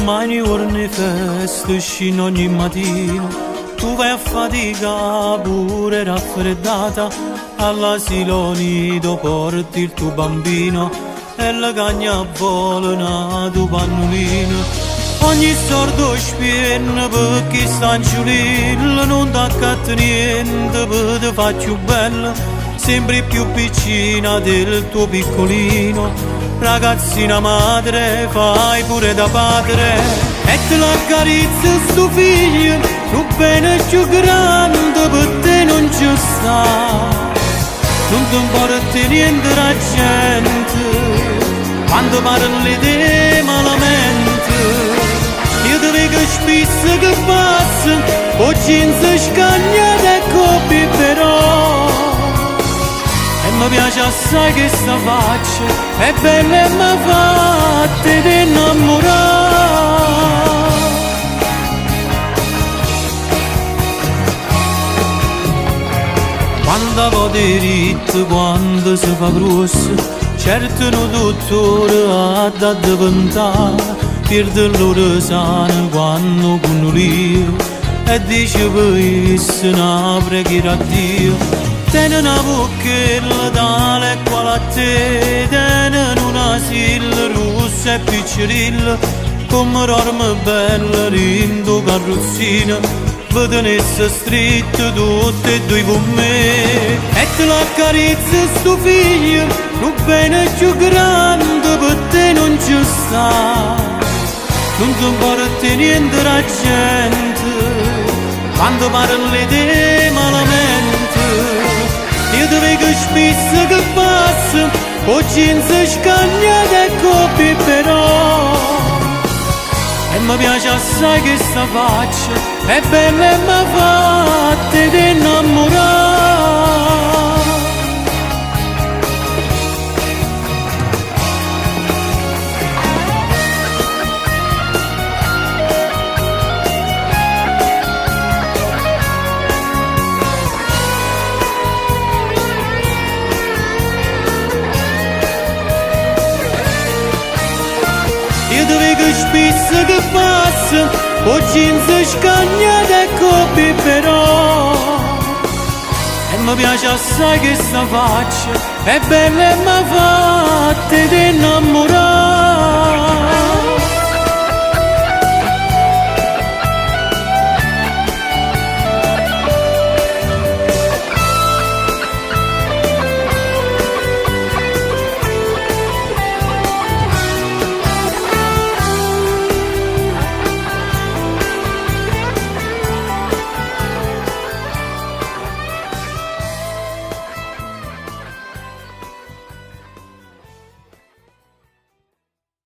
domani giorni festa uscino ogni mattino, tu vai a fatica pure raffreddata, all'asilo nido porti il tuo bambino e la cagna vola tuo pannolino. Ogni sordo spiena perché stanciulillo, non t'accatto niente per te faccio bella, sembri più piccina del tuo piccolino. Ragazzina madre, fai pure da padre e te la carizza sto figlio, lo bene più grande per te non ci sta. Non ti importa niente la gente quando parli di malamente. Io ti vedo spesso che passa, oggi in si scagna da coppi però. E mi piace assai che sta faccia, è bella e mi fatta di innamorare. Quando va diritto, quando si fa grosso, certo un dottore ha da diventare, pierde il loro sano quando con l'io e dice poi se ne pregherà Dio. Tene una bocchella tale quale a te, tene una silla rossa e piccerilla, come dorme bella rindo carrozzina, vedenesse stretto tutte e due con me. E te la carezza sto figlio, lo bene più grande per te non ci sta. Non ti importa niente la gente quando parli di malamente. Io ti vedo spesso che passa, oggi in si scagna da coppi però. E mi piace assai che sta faccia, è bella e mi fatta di innamorare. Io ti vedo spesso che passa, oggi in si scagna da coppi però. E mi piace assai che sta faccia, è bella e mi fatta di innamorare.